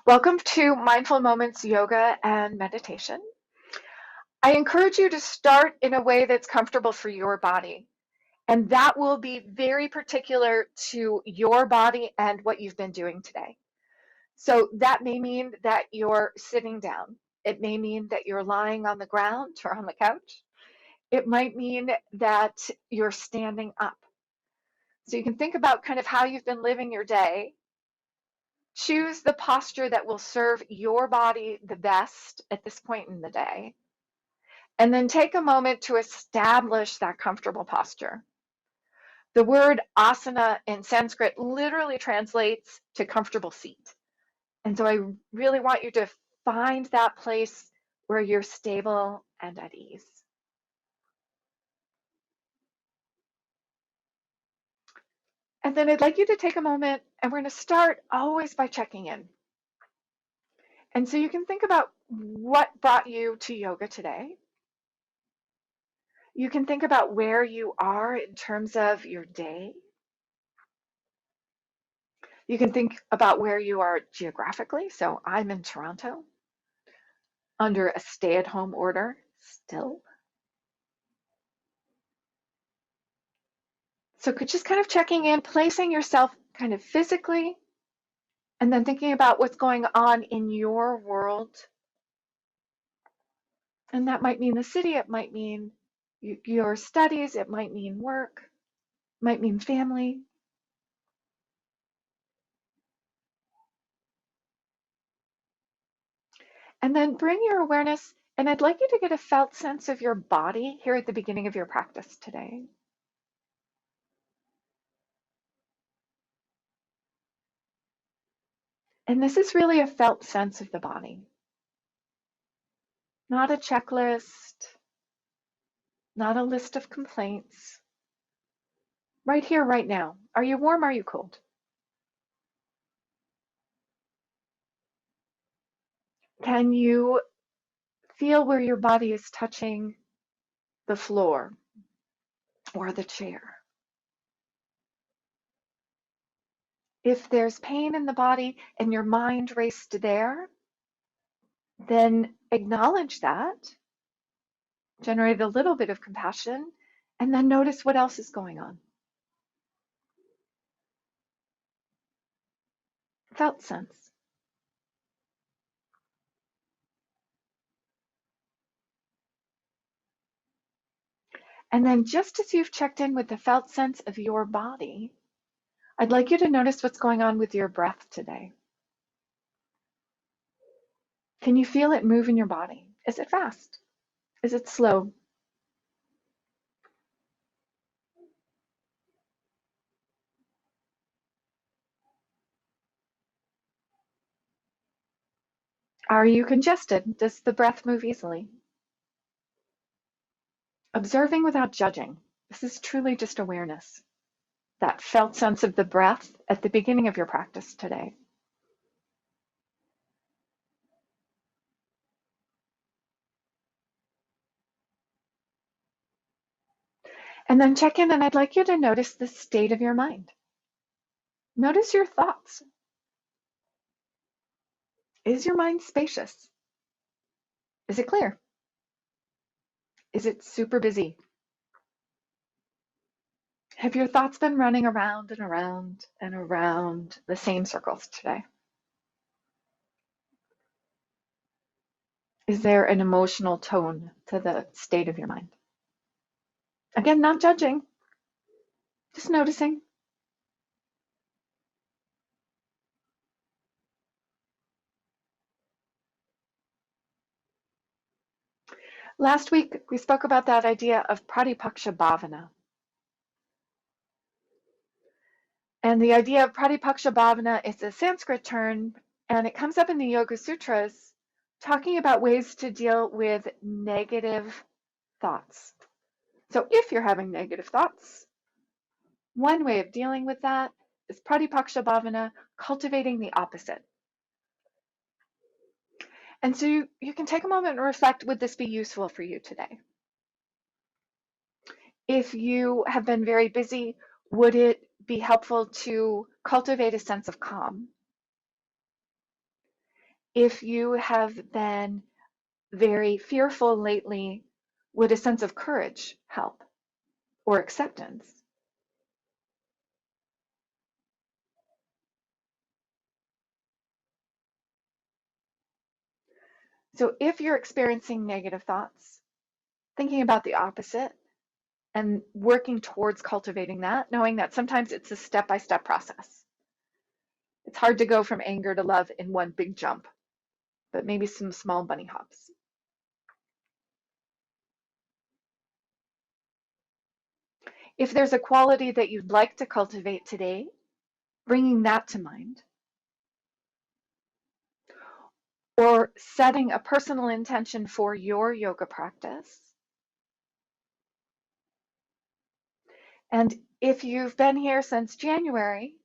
Welcome to Mindful Moments Yoga and Meditation. I encourage you to start in a way that's comfortable for your body, and that will be very particular to your body and what you've been doing today. So that may mean that you're sitting down. It may mean that you're lying on the ground or on the couch. It might mean that you're standing up. So you can think about kind of how you've been living your day. Choose the posture that will serve your body the best at this point in the day. And then take a moment to establish that comfortable posture. The word asana in Sanskrit literally translates to comfortable seat. And so I really want you to find that place where you're stable and at ease. And then I'd like you to take a moment, and we're going to start always by checking in. And so you can think about what brought you to yoga today. You can think about where you are in terms of your day. You can think about where you are geographically. So I'm in Toronto under a stay-at-home order still. So just kind of checking in, placing yourself kind of physically, and then thinking about what's going on in your world. And that might mean the city, it might mean your studies, it might mean work, it might mean family. And then bring your awareness, and I'd like you to get a felt sense of your body here at the beginning of your practice today. And this is really a felt sense of the body, not a checklist, not a list of complaints. Right here, right now. Are you warm? Are you cold? Can you feel where your body is touching the floor or the chair? If there's pain in the body and your mind raced there, then acknowledge that, generate a little bit of compassion, and then notice what else is going on. Felt sense. And then just as you've checked in with the felt sense of your body, I'd like you to notice what's going on with your breath today. Can you feel it move in your body? Is it fast? Is it slow? Are you congested? Does the breath move easily? Observing without judging. This is truly just awareness. That felt sense of the breath at the beginning of your practice today. And then check in, and I'd like you to notice the state of your mind. Notice your thoughts. Is your mind spacious? Is it clear? Is it super busy? Have your thoughts been running around and around and around the same circles today? Is there an emotional tone to the state of your mind? Again, not judging, just noticing. Last week, we spoke about that idea of pratipaksha bhavana. And the idea of pratipaksha bhavana is a Sanskrit term, and it comes up in the Yoga Sutras, talking about ways to deal with negative thoughts. So if you're having negative thoughts, one way of dealing with that is pratipaksha bhavana, cultivating the opposite. And so you can take a moment and reflect, would this be useful for you today? If you have been very busy, would it be helpful to cultivate a sense of calm? If you have been very fearful lately, would a sense of courage help, or acceptance? So if you're experiencing negative thoughts, thinking about the opposite and working towards cultivating that, knowing that sometimes it's a step-by-step process. It's hard to go from anger to love in one big jump, but maybe some small bunny hops. If there's a quality that you'd like to cultivate today, bringing that to mind, or setting a personal intention for your yoga practice. And if you've been here since January,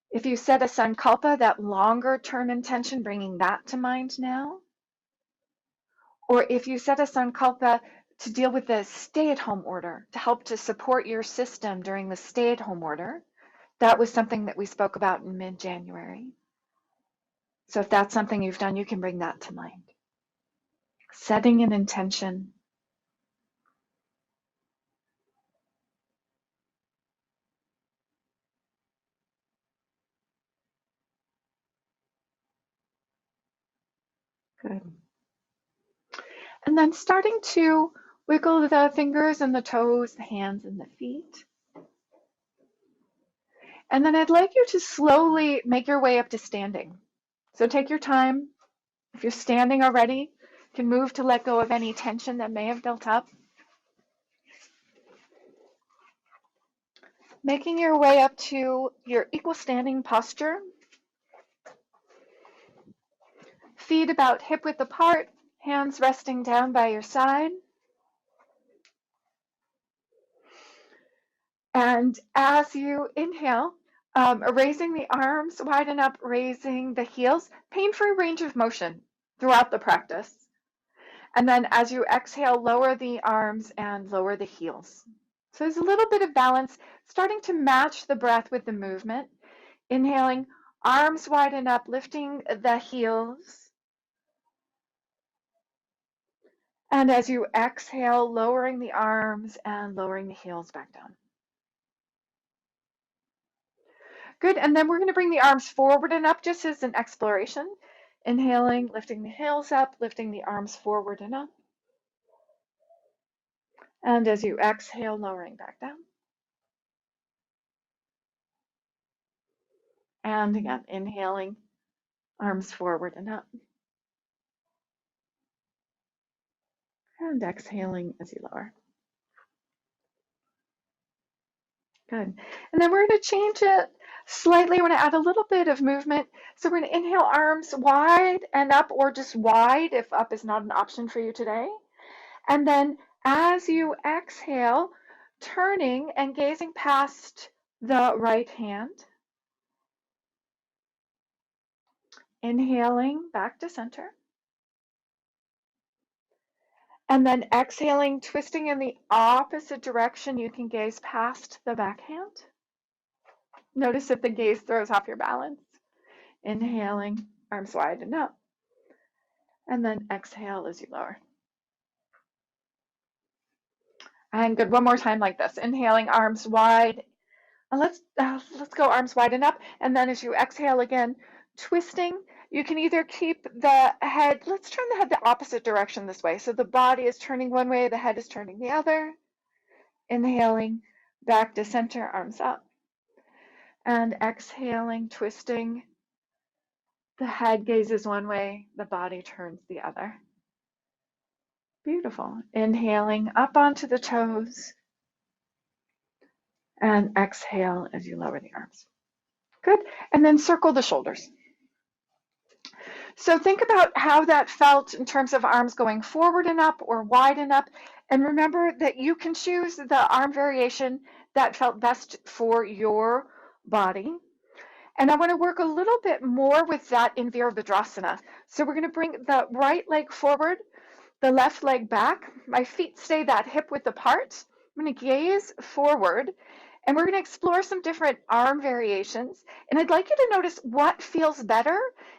if you set a sankalpa, that longer term intention, bringing that to mind now, or if you set a sankalpa to deal with the stay-at-home order, to help to support your system during the stay-at-home order, that was something that we spoke about in mid-January. So if that's something you've done, you can bring that to mind. Setting an intention. Good. And then starting to wiggle the fingers and the toes, the hands and the feet. And then I'd like you to slowly make your way up to standing. So take your time. If you're standing already, you can move to let go of any tension that may have built up. Making your way up to your equal standing posture. Feet about hip width apart, hands resting down by your side. And as you inhale, raising the arms, widen up, raising the heels, pain-free range of motion throughout the practice. And then as you exhale, lower the arms and lower the heels. So there's a little bit of balance, starting to match the breath with the movement. Inhaling, arms widen up, lifting the heels. And as you exhale, lowering the arms and lowering the heels back down. Good, and then we're going to bring the arms forward and up just as an exploration. Inhaling, lifting the heels up, lifting the arms forward and up. And as you exhale, lowering back down. And again, inhaling, arms forward and up. And exhaling as you lower. Good. And then we're going to change it slightly. We're going to add a little bit of movement. So we're going to inhale, arms wide and up, or just wide if up is not an option for you today. And then as you exhale, turning and gazing past the right hand. Inhaling back to center. And then exhaling, twisting in the opposite direction. You can gaze past the back hand. Notice if the gaze throws off your balance. Inhaling, arms wide and up. And then exhale as you lower. And good, one more time like this. Inhaling, arms wide. And let's go arms wide and up. And then as you exhale again, twisting. You can either keep the head, let's turn the head the opposite direction this way. So the body is turning one way, the head is turning the other. Inhaling, back to center, arms up. And exhaling, twisting. The head gazes one way, the body turns the other. Beautiful. Inhaling up onto the toes. And exhale as you lower the arms. Good. And then circle the shoulders. So think about how that felt in terms of arms going forward and up or wide and up. And remember that you can choose the arm variation that felt best for your body. And I want to work a little bit more with that in Virabhadrasana. So we're going to bring the right leg forward, the left leg back. My feet stay that hip width apart. I'm going to gaze forward. And we're going to explore some different arm variations. And I'd like you to notice what feels better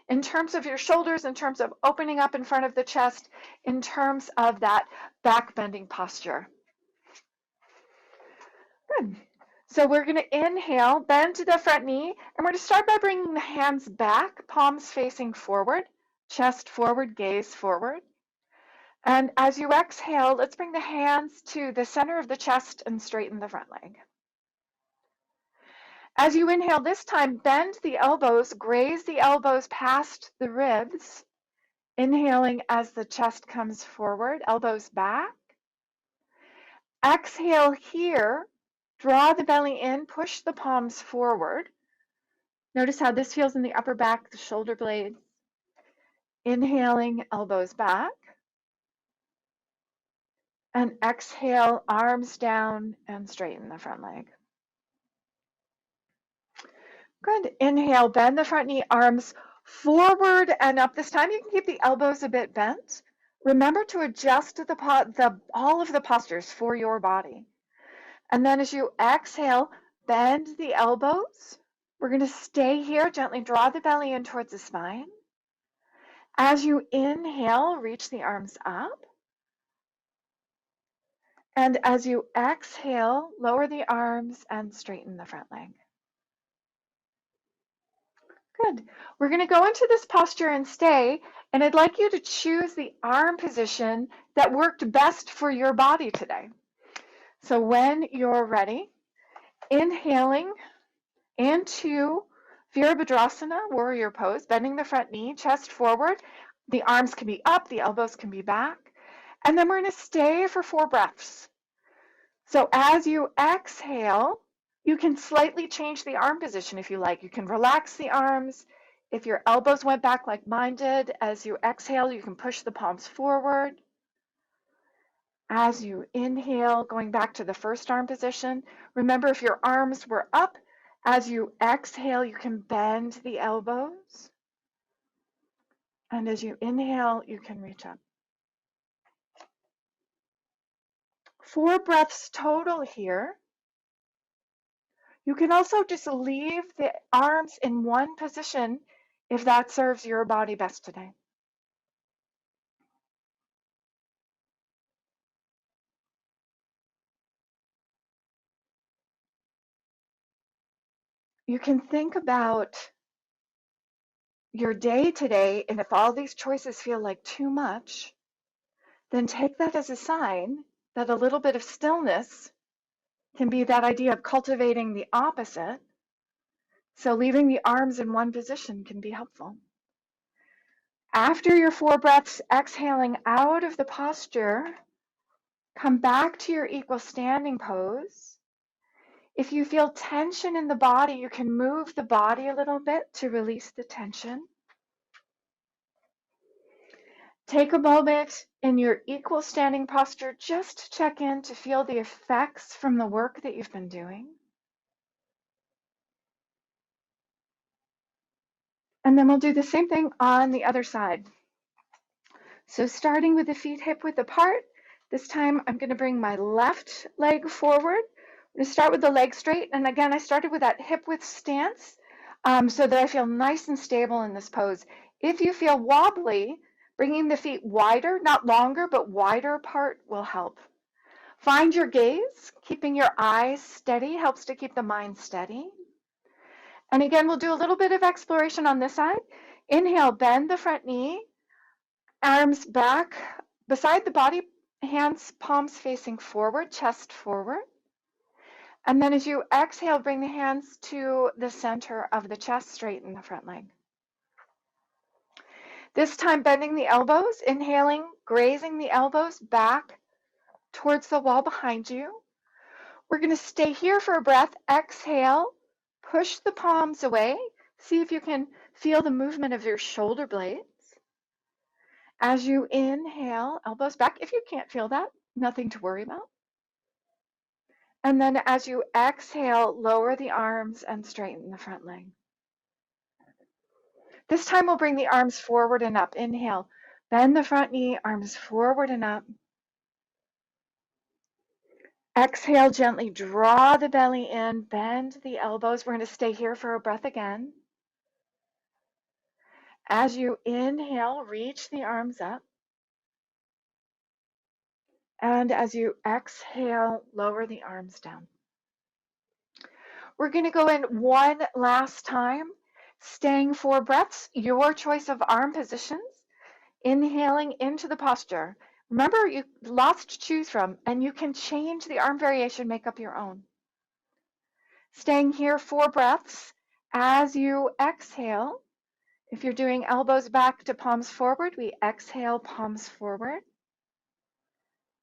in terms of your shoulders, in terms of opening up in front of the chest, in terms of that back bending posture. Good. So we're going to inhale, bend to the front knee, and we're going to start by bringing the hands back, palms facing forward, chest forward, gaze forward. And as you exhale, let's bring the hands to the center of the chest and straighten the front leg. As you inhale this time, bend the elbows, graze the elbows past the ribs. Inhaling as the chest comes forward, elbows back. Exhale here, draw the belly in, push the palms forward. Notice how this feels in the upper back, the shoulder blades. Inhaling, elbows back. And exhale, arms down and straighten the front leg. Good. Inhale, bend the front knee, arms forward and up. This time you can keep the elbows a bit bent. Remember to adjust all of the postures for your body. And then as you exhale, bend the elbows. We're going to stay here, gently draw the belly in towards the spine. As you inhale, reach the arms up. And as you exhale, lower the arms and straighten the front leg. Good. We're going to go into this posture and stay, and I'd like you to choose the arm position that worked best for your body today. So when you're ready, inhaling into Virabhadrasana, warrior pose, bending the front knee, chest forward. The arms can be up, the elbows can be back. And then we're going to stay for 4 breaths. So as you exhale, you can slightly change the arm position if you like. You can relax the arms. If your elbows went back like mine did, as you exhale, you can push the palms forward. As you inhale, going back to the first arm position, remember if your arms were up, as you exhale, you can bend the elbows. And as you inhale, you can reach up. 4 breaths total here. You can also just leave the arms in one position if that serves your body best today. You can think about your day today, and if all these choices feel like too much, then take that as a sign that a little bit of stillness can be that idea of cultivating the opposite. So leaving the arms in one position can be helpful. After your 4 breaths, exhaling out of the posture, come back to your equal standing pose. If you feel tension in the body, you can move the body a little bit to release the tension. Take a moment in your equal standing posture just to check in to feel the effects from the work that you've been doing. And then we'll do the same thing on the other side. So starting with the feet hip width apart, this time I'm going to bring my left leg forward. I'm going to start with the leg straight. And again, I started with that hip width stance so that I feel nice and stable in this pose. If you feel wobbly, bringing the feet wider, not longer, but wider apart will help. Find your gaze. Keeping your eyes steady helps to keep the mind steady. And again, we'll do a little bit of exploration on this side. Inhale, bend the front knee, arms back beside the body, hands, palms facing forward, chest forward. And then as you exhale, bring the hands to the center of the chest, straighten the front leg. This time bending the elbows, inhaling, grazing the elbows back towards the wall behind you. We're going to stay here for a breath. Exhale, push the palms away. See if you can feel the movement of your shoulder blades. As you inhale, elbows back. If you can't feel that, nothing to worry about. And then as you exhale, lower the arms and straighten the front leg. This time we'll bring the arms forward and up. Inhale, bend the front knee, arms forward and up. Exhale, gently draw the belly in, bend the elbows. We're going to stay here for a breath again. As you inhale, reach the arms up. And as you exhale, lower the arms down. We're going to go in one last time, staying 4 breaths, your choice of arm positions, inhaling into the posture. Remember, you lots to choose from, and you can change the arm variation, make up your own. Staying here 4 breaths. As you exhale, if you're doing elbows back to palms forward, we exhale palms forward,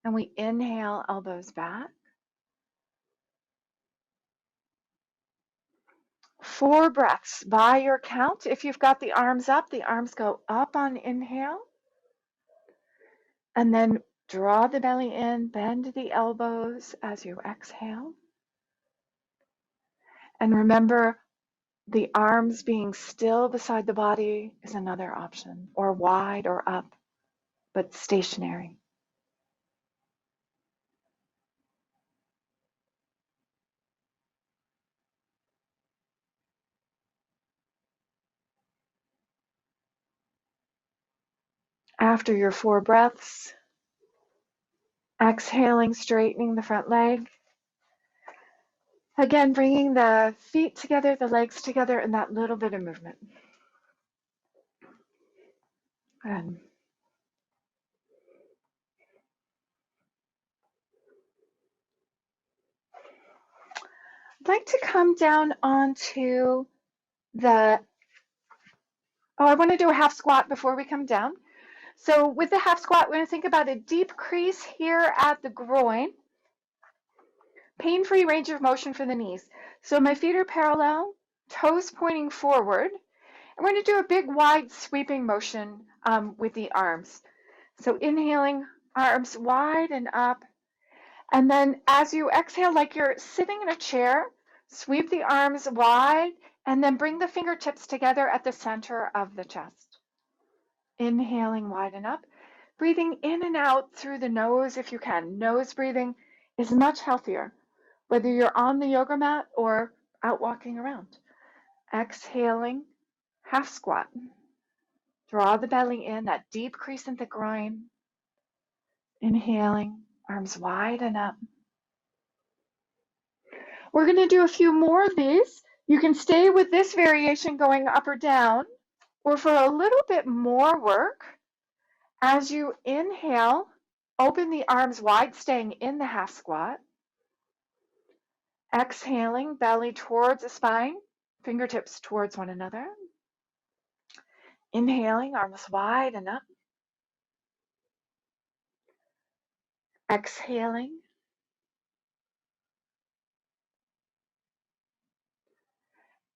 and we inhale elbows back. 4 breaths by your count. If you've got the arms up, the arms go up on inhale. And then draw the belly in, bend the elbows as you exhale. And remember, the arms being still beside the body is another option, or wide or up, but stationary. After your 4 breaths, exhaling, straightening the front leg. Again, bringing the feet together, the legs together, and that little bit of movement. Good. I'd like to come down onto I want to do a half squat before we come down. So with the half squat, we're going to think about a deep crease here at the groin. Pain-free range of motion for the knees. So my feet are parallel, toes pointing forward. And we're going to do a big, wide, sweeping motion with the arms. So inhaling, arms wide and up. And then as you exhale, like you're sitting in a chair, sweep the arms wide, and then bring the fingertips together at the center of the chest. Inhaling, widen up. Breathing in and out through the nose if you can. Nose breathing is much healthier, whether you're on the yoga mat or out walking around. Exhaling, half squat. Draw the belly in, that deep crease in the groin. Inhaling, arms wide and up. We're going to do a few more of these. You can stay with this variation going up or down, or for a little bit more work, as you inhale, open the arms wide, staying in the half squat. Exhaling, belly towards the spine, fingertips towards one another. Inhaling, arms wide and up. Exhaling.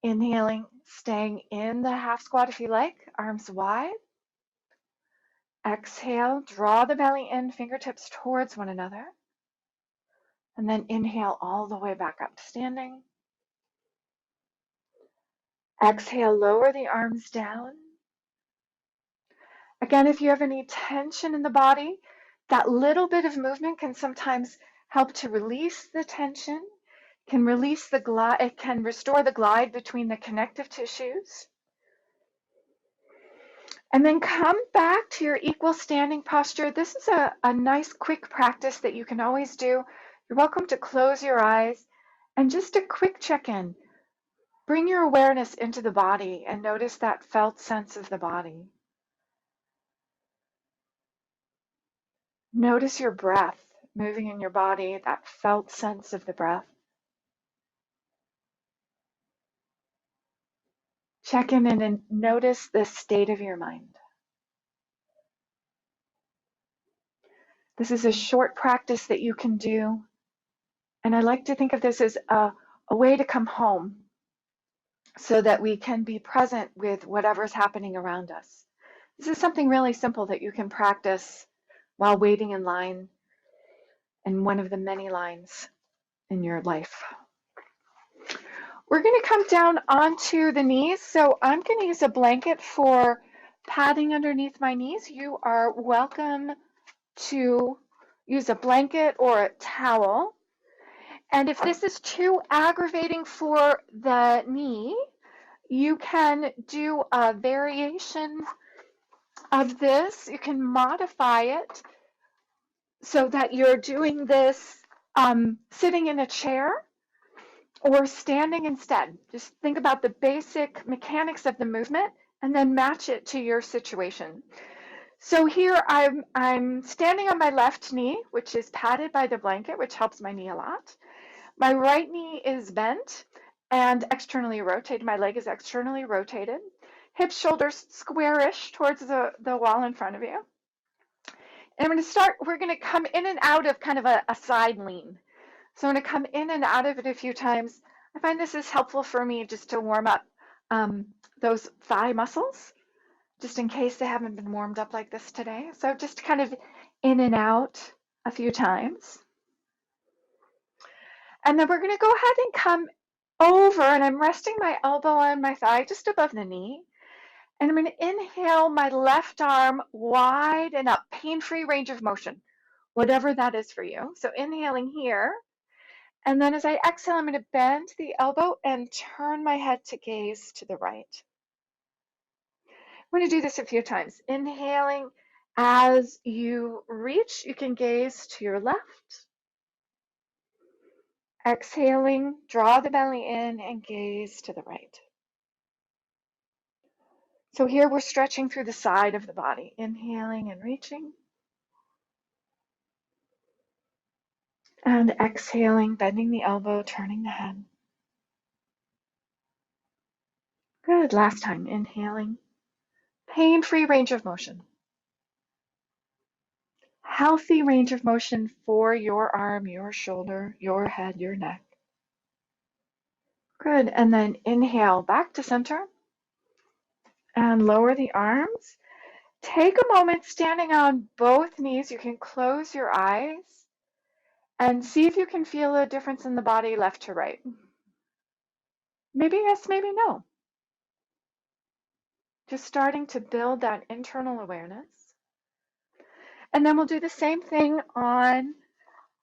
Inhaling, staying in the half squat if you like, arms wide. Exhale, draw the belly in, fingertips towards one another. And then inhale all the way back up to standing. Exhale, lower the arms down. Again, if you have any tension in the body, that little bit of movement can sometimes help to release the tension, can release the glide, it can restore the glide between the connective tissues. And then come back to your equal standing posture. This is a nice quick practice that you can always do. You're welcome to close your eyes and just a quick check-in. Bring your awareness into the body and notice that felt sense of the body. Notice your breath moving in your body, that felt sense of the breath. Check in and notice the state of your mind. This is a short practice that you can do, and I like to think of this as a way to come home so that we can be present with whatever's happening around us. This is something really simple that you can practice while waiting in line in one of the many lines in your life. We're going to come down onto the knees. So I'm going to use a blanket for padding underneath my knees. You are welcome to use a blanket or a towel. And if this is too aggravating for the knee, you can do a variation of this. You can modify it so that you're doing this sitting in a chair or standing instead. Just think about the basic mechanics of the movement and then match it to your situation. So here I'm standing on my left knee, which is padded by the blanket, which helps my knee a lot. My right knee is bent and externally rotated. My leg is externally rotated. Hips, shoulders squarish towards the wall in front of you. And we're going to come in and out of kind of a side lean. So I'm going to come in and out of it a few times. I find this is helpful for me just to warm up those thigh muscles, just in case they haven't been warmed up like this today. So just kind of in and out a few times. And then we're going to go ahead and come over, and I'm resting my elbow on my thigh just above the knee. And I'm going to inhale my left arm wide and up, pain-free range of motion, whatever that is for you. So inhaling here. And then as I exhale, I'm going to bend the elbow and turn my head to gaze to the right. I'm going to do this a few times. Inhaling, as you reach, you can gaze to your left. Exhaling, draw the belly in and gaze to the right. So here we're stretching through the side of the body, inhaling and reaching. And exhaling, bending the elbow, turning the head. Good, last time, inhaling. Pain-free range of motion. Healthy range of motion for your arm, your shoulder, your head, your neck. Good, and then inhale back to center. And lower the arms. Take a moment standing on both knees. You can close your eyes and see if you can feel a difference in the body left to right. Maybe yes, maybe no. Just starting to build that internal awareness. And then we'll do the same thing on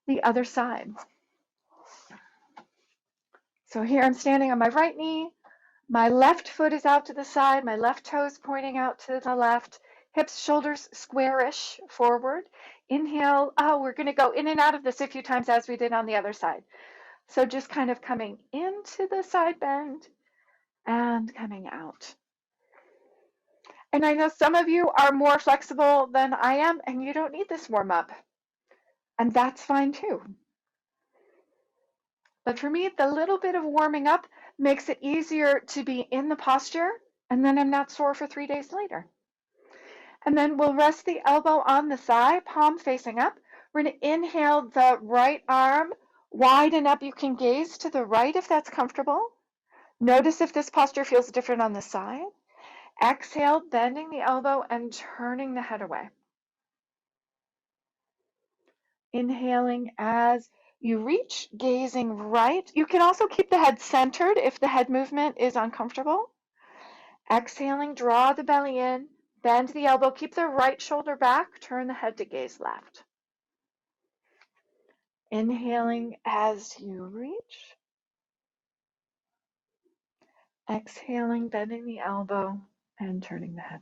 the other side. So here I'm standing on my right knee. My left foot is out to the side. My left toe is pointing out to the left. Hips, shoulders squarish forward. Inhale. Oh, we're going to go in and out of this a few times as we did on the other side. So just kind of coming into the side bend and coming out. And I know some of you are more flexible than I am, and you don't need this warm up. And that's fine too. But for me, the little bit of warming up makes it easier to be in the posture, and then I'm not sore for 3 days later. And then we'll rest the elbow on the thigh, palm facing up. We're going to inhale the right arm, widen up. You can gaze to the right if that's comfortable. Notice if this posture feels different on the side. Exhale, bending the elbow and turning the head away. Inhaling as you reach, gazing right. You can also keep the head centered if the head movement is uncomfortable. Exhaling, draw the belly in, bend the elbow, keep the right shoulder back, turn the head to gaze left. Inhaling as you reach. Exhaling, bending the elbow and turning the head.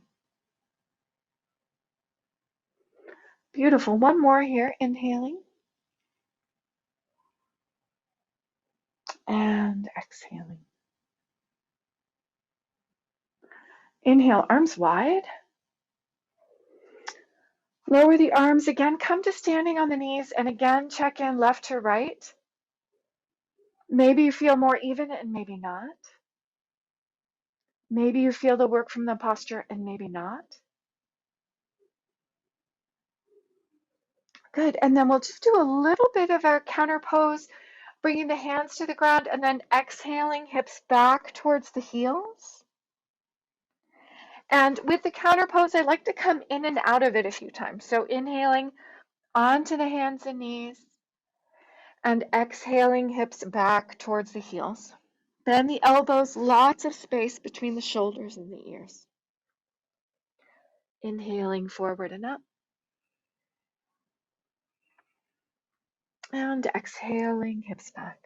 Beautiful. One more here. Inhaling. And exhaling. Inhale, arms wide. Lower the arms again. Come to standing on the knees and again check in left to right. Maybe you feel more even and maybe not. Maybe you feel the work from the posture and maybe not. Good. And then we'll just do a little bit of a counter pose, bringing the hands to the ground and then exhaling, hips back towards the heels. And with the counter pose, I like to come in and out of it a few times. So inhaling onto the hands and knees and exhaling, hips back towards the heels. Bend the elbows, lots of space between the shoulders and the ears. Inhaling forward and up. And exhaling, hips back.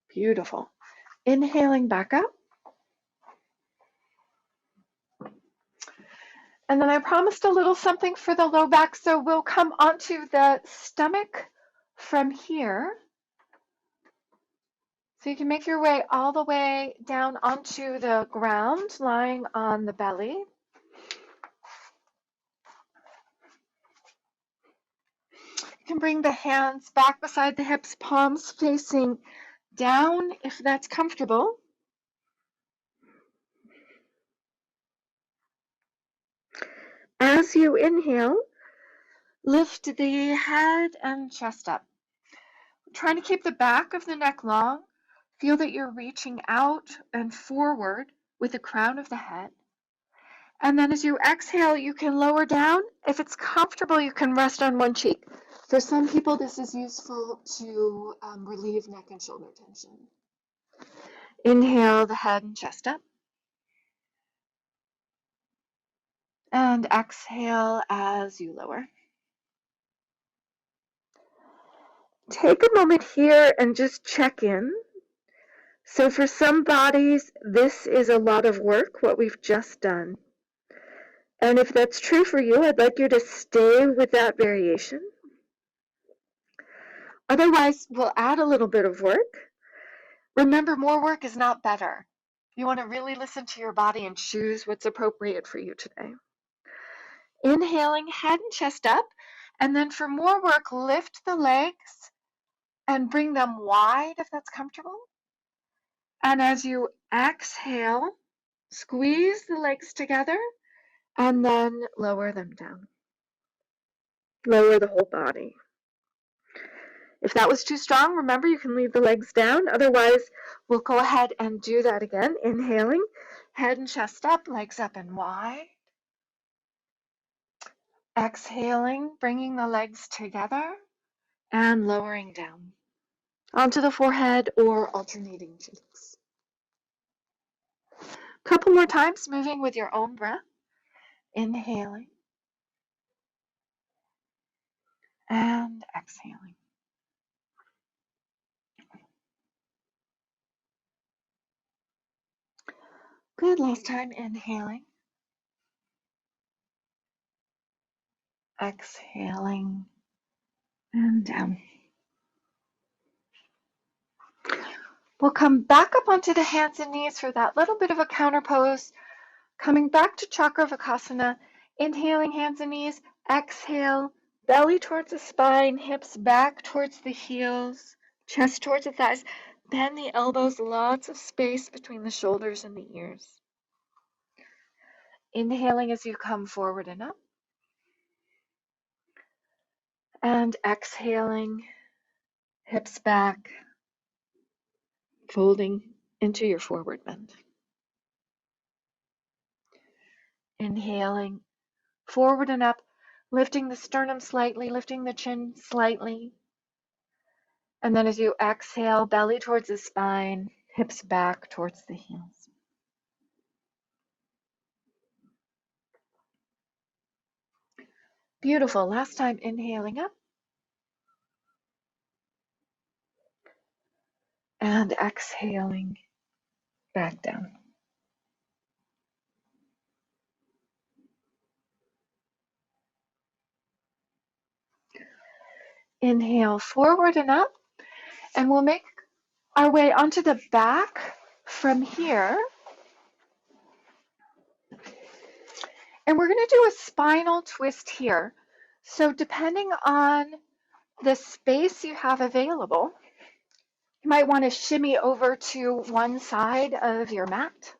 Beautiful. Inhaling back up. And then I promised a little something for the low back, so we'll come onto the stomach from here. So you can make your way all the way down onto the ground, lying on the belly. You can bring the hands back beside the hips, palms facing down if that's comfortable. As you inhale, lift the head and chest up. Trying to keep the back of the neck long. Feel that you're reaching out and forward with the crown of the head. And then as you exhale, you can lower down. If it's comfortable, you can rest on one cheek. For some people, this is useful to relieve neck and shoulder tension. Inhale the head and chest up. And exhale as you lower. Take a moment here and just check in. So for some bodies, this is a lot of work, what we've just done. And if that's true for you, I'd like you to stay with that variation. Otherwise, we'll add a little bit of work. Remember, more work is not better. You want to really listen to your body and choose what's appropriate for you today. Inhaling, head and chest up. And then for more work, lift the legs and bring them wide if that's comfortable. And as you exhale, squeeze the legs together and then lower them down. Lower the whole body. If that was too strong, remember you can leave the legs down. Otherwise, we'll go ahead and do that again. Inhaling, head and chest up, legs up and wide. Exhaling, bringing the legs together and lowering down onto the forehead or alternating cheeks. Couple more times, moving with your own breath. Inhaling and exhaling. Good, last time, inhaling. Exhaling and down. We'll come back up onto the hands and knees for that little bit of a counter pose. Coming back to Chakravakasana, inhaling hands and knees, exhale, belly towards the spine, hips back towards the heels, chest towards the thighs, bend the elbows, lots of space between the shoulders and the ears. Inhaling as you come forward and up, and exhaling, hips back, folding into your forward bend. Inhaling, forward and up, lifting the sternum slightly, lifting the chin slightly. And then as you exhale, belly towards the spine, hips back towards the heels. Beautiful. Last time, inhaling up. And exhaling back down. Inhale forward and up. And we'll make our way onto the back from here. And we're going to do a spinal twist here. So depending on the space you have available, you might want to shimmy over to one side of your mat.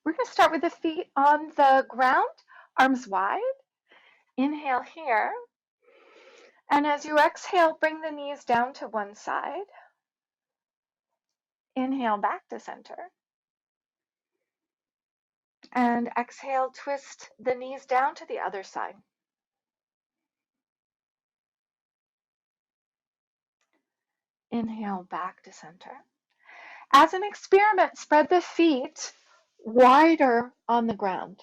We're going to start with the feet on the ground, arms wide. Inhale here. And as you exhale, bring the knees down to one side. Inhale back to center. And exhale, twist the knees down to the other side. Inhale, back to center. As an experiment, spread the feet wider on the ground.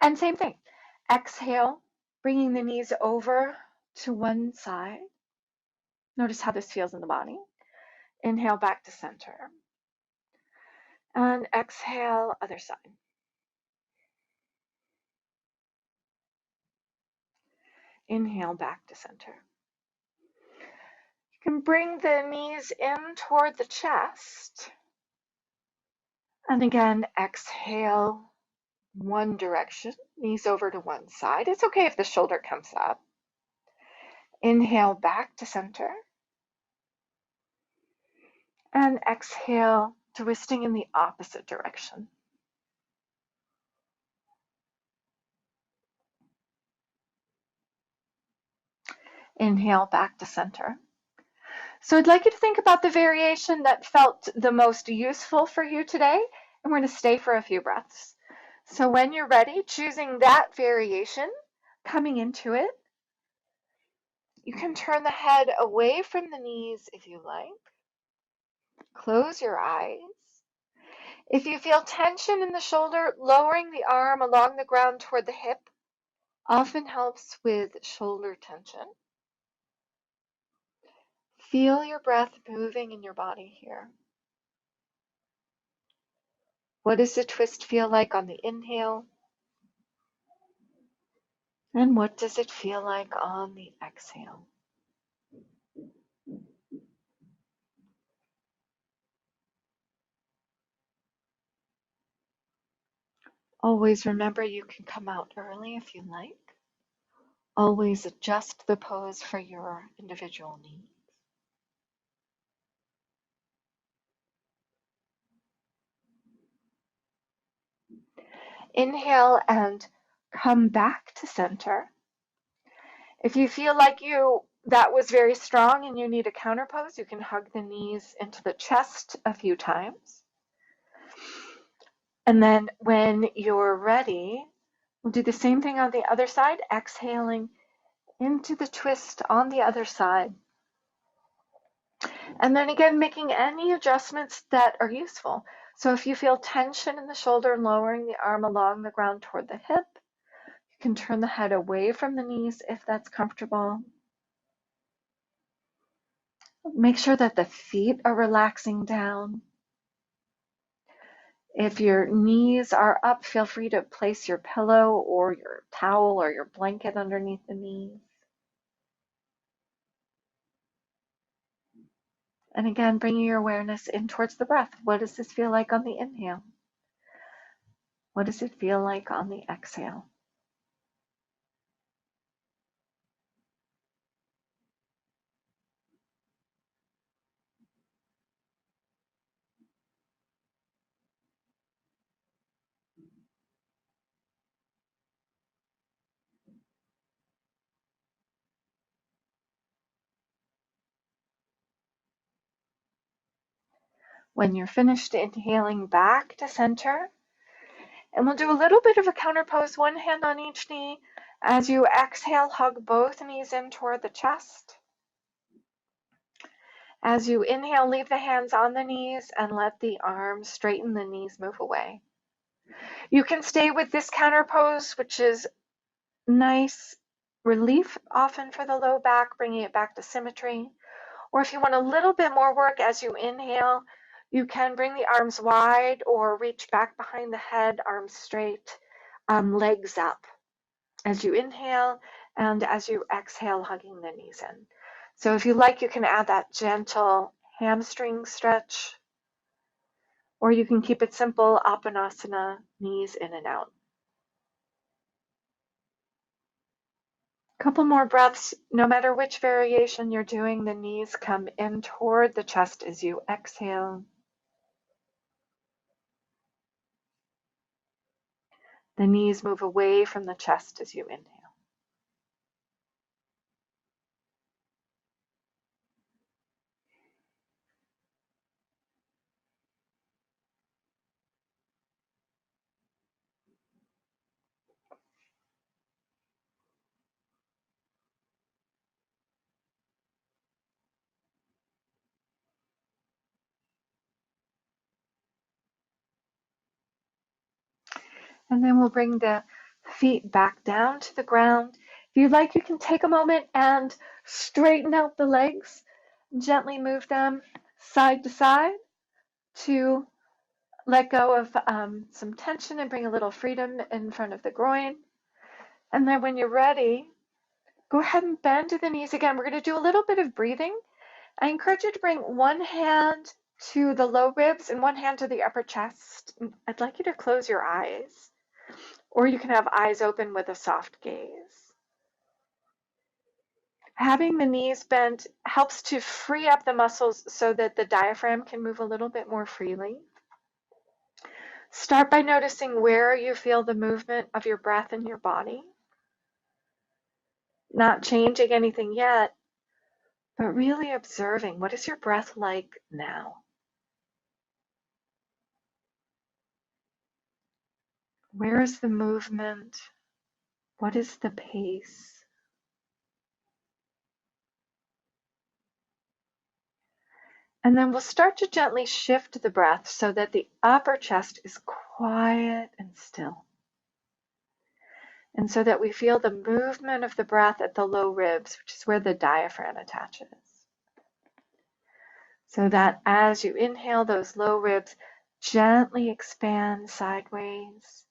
And same thing. Exhale, bringing the knees over to one side. Notice how this feels in the body. Inhale, back to center. And exhale, other side. Inhale, back to center. You can bring the knees in toward the chest. And again, exhale, one direction, knees over to one side. It's okay if the shoulder comes up. Inhale, back to center. And exhale, twisting in the opposite direction. Inhale, back to center. So I'd like you to think about the variation that felt the most useful for you today, and we're going to stay for a few breaths. So when you're ready, choosing that variation, coming into it, you can turn the head away from the knees if you like. Close your eyes. If you feel tension in the shoulder, lowering the arm along the ground toward the hip often helps with shoulder tension. Feel your breath moving in your body here. What does the twist feel like on the inhale? And what does it feel like on the exhale? Always remember you can come out early if you like. Always adjust the pose for your individual needs. Inhale and come back to center. If you feel like that was very strong and you need a counter pose, you can hug the knees into the chest a few times. And then when you're ready, we'll do the same thing on the other side, exhaling into the twist on the other side. And then again, making any adjustments that are useful. So if you feel tension in the shoulder, lowering the arm along the ground toward the hip, you can turn the head away from the knees if that's comfortable. Make sure that the feet are relaxing down. If your knees are up, feel free to place your pillow or your towel or your blanket underneath the knees. And again, bringing your awareness in towards the breath. What does this feel like on the inhale? What does it feel like on the exhale? When you're finished, inhaling back to center. And we'll do a little bit of a counter pose, one hand on each knee. As you exhale, hug both knees in toward the chest. As you inhale, leave the hands on the knees and let the arms straighten, the knees move away. You can stay with this counter pose, which is nice relief often for the low back, bringing it back to symmetry. Or if you want a little bit more work as you inhale, you can bring the arms wide or reach back behind the head, arms straight, legs up as you inhale, and as you exhale, hugging the knees in. So if you like, you can add that gentle hamstring stretch, or you can keep it simple, Apanasana, knees in and out. Couple more breaths. No matter which variation you're doing, the knees come in toward the chest as you exhale. The knees move away from the chest as you inhale. And then we'll bring the feet back down to the ground. If you'd like, you can take a moment and straighten out the legs. Gently move them side to side to let go of some tension and bring a little freedom in front of the groin. And then when you're ready, go ahead and bend to the knees again. We're going to do a little bit of breathing. I encourage you to bring one hand to the low ribs and one hand to the upper chest. I'd like you to close your eyes, or you can have eyes open with a soft gaze. Having the knees bent helps to free up the muscles so that the diaphragm can move a little bit more freely. Start by noticing where you feel the movement of your breath in your body. Not changing anything yet, but really observing, what is your breath like now? Where is the movement? What is the pace? And then we'll start to gently shift the breath so that the upper chest is quiet and still. And so that we feel the movement of the breath at the low ribs, which is where the diaphragm attaches. So that as you inhale, those low ribs gently expand sideways.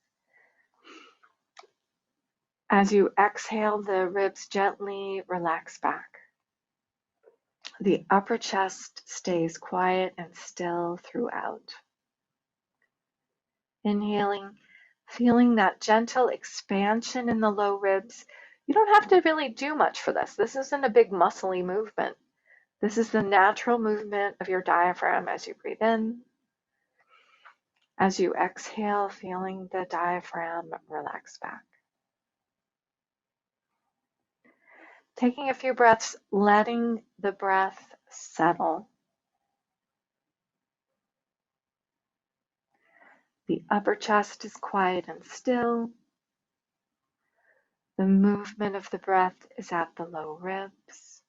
As you exhale, the ribs gently relax back. The upper chest stays quiet and still throughout. Inhaling, feeling that gentle expansion in the low ribs. You don't have to really do much for this. This isn't a big muscly movement. This is the natural movement of your diaphragm as you breathe in. As you exhale, feeling the diaphragm relax back. Taking a few breaths, letting the breath settle. The upper chest is quiet and still. The movement of the breath is at the low ribs.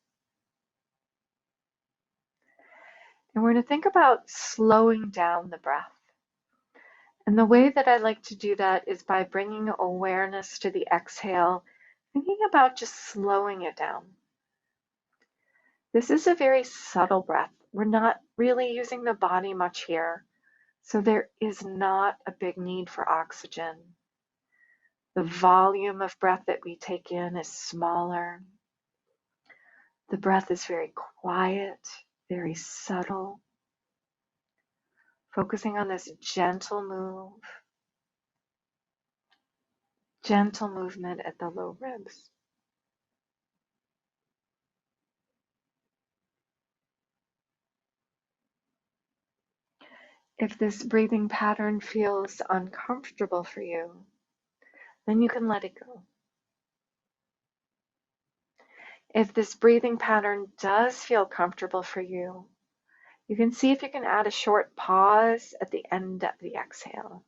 And we're going to think about slowing down the breath. And the way that I like to do that is by bringing awareness to the exhale, thinking about just slowing it down. This is a very subtle breath. We're not really using the body much here, so there is not a big need for oxygen. The volume of breath that we take in is smaller. The breath is very quiet, very subtle, focusing on this gentle movement at the low ribs. If this breathing pattern feels uncomfortable for you, then you can let it go. If this breathing pattern does feel comfortable for you, you can see if you can add a short pause at the end of the exhale.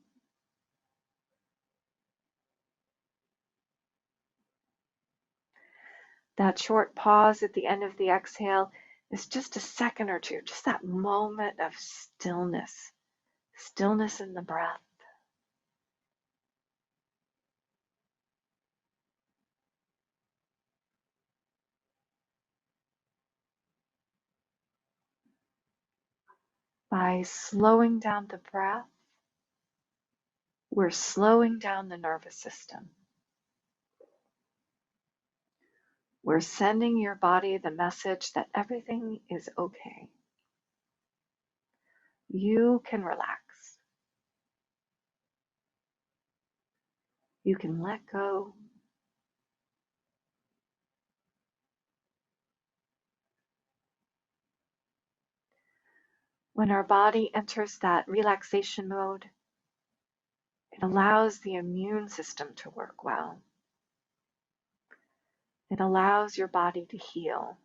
That short pause at the end of the exhale is just a second or two, just that moment of stillness in the breath. By slowing down the breath, we're slowing down the nervous system. We're sending your body the message that everything is okay. You can relax. You can let go. When our body enters that relaxation mode, it allows the immune system to work well. It allows your body to heal.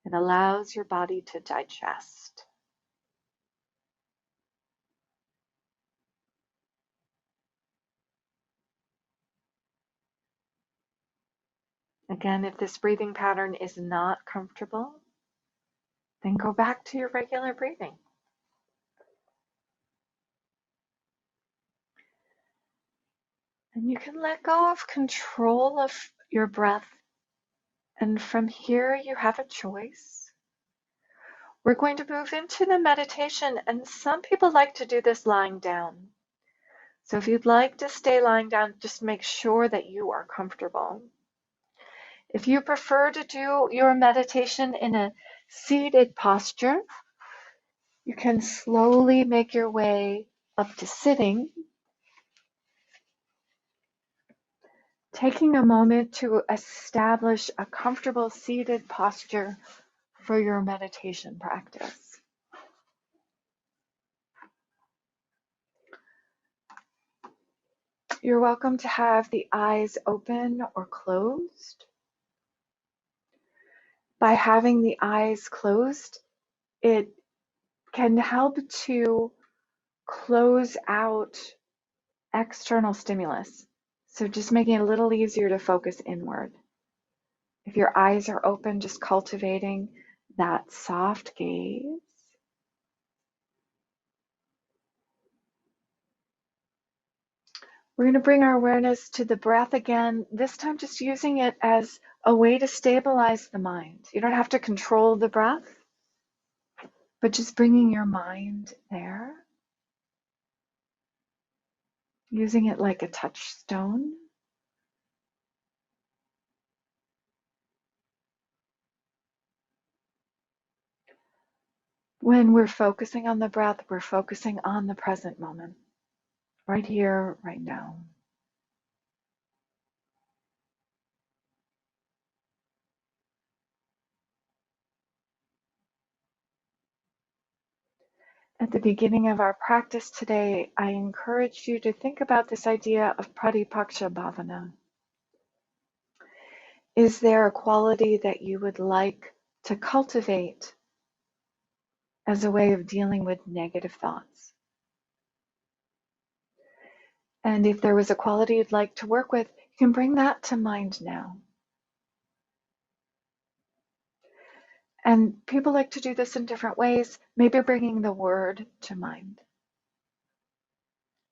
It allows your body to digest. Again, if this breathing pattern is not comfortable, then go back to your regular breathing. And you can let go of control of your breath. And from here, you have a choice. We're going to move into the meditation, and some people like to do this lying down. So if you'd like to stay lying down, just make sure that you are comfortable. If you prefer to do your meditation in a seated posture, you can slowly make your way up to sitting, taking a moment to establish a comfortable seated posture for your meditation practice. You're welcome to have the eyes open or closed. By having the eyes closed, it can help to close out external stimulus. So just making it a little easier to focus inward. If your eyes are open, just cultivating that soft gaze. We're going to bring our awareness to the breath again, this time just using it as a way to stabilize the mind. You don't have to control the breath, but just bringing your mind there, using it like a touchstone. When we're focusing on the breath, we're focusing on the present moment, right here, right now. At the beginning of our practice today, I encourage you to think about this idea of Pratipaksha Bhavana. Is there a quality that you would like to cultivate as a way of dealing with negative thoughts? And if there was a quality you'd like to work with, you can bring that to mind now. And people like to do this in different ways, maybe bringing the word to mind.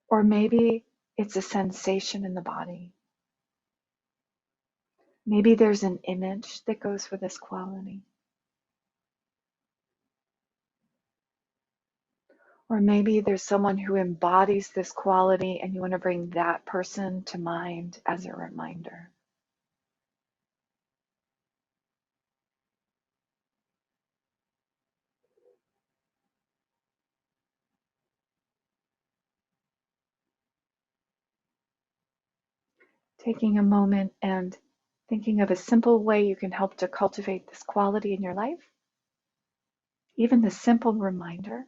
Or maybe it's a sensation in the body. Maybe there's an image that goes with this quality. Or maybe there's someone who embodies this quality and you want to bring that person to mind as a reminder. Taking a moment and thinking of a simple way you can help to cultivate this quality in your life. Even the simple reminder.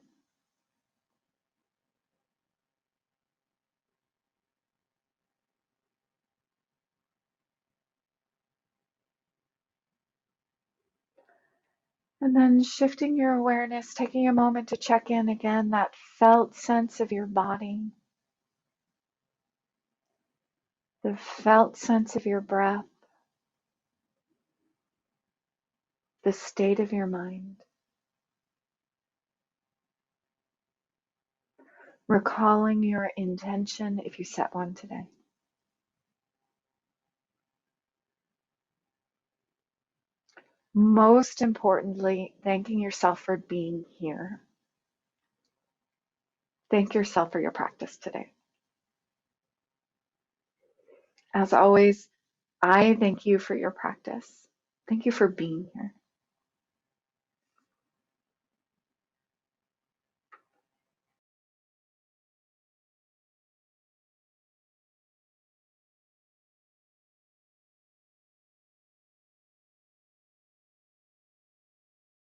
And then shifting your awareness, taking a moment to check in again, that felt sense of your body, the felt sense of your breath, the state of your mind. Recalling your intention if you set one today. Most importantly, thanking yourself for being here. Thank yourself for your practice today. As always, I thank you for your practice. Thank you for being here.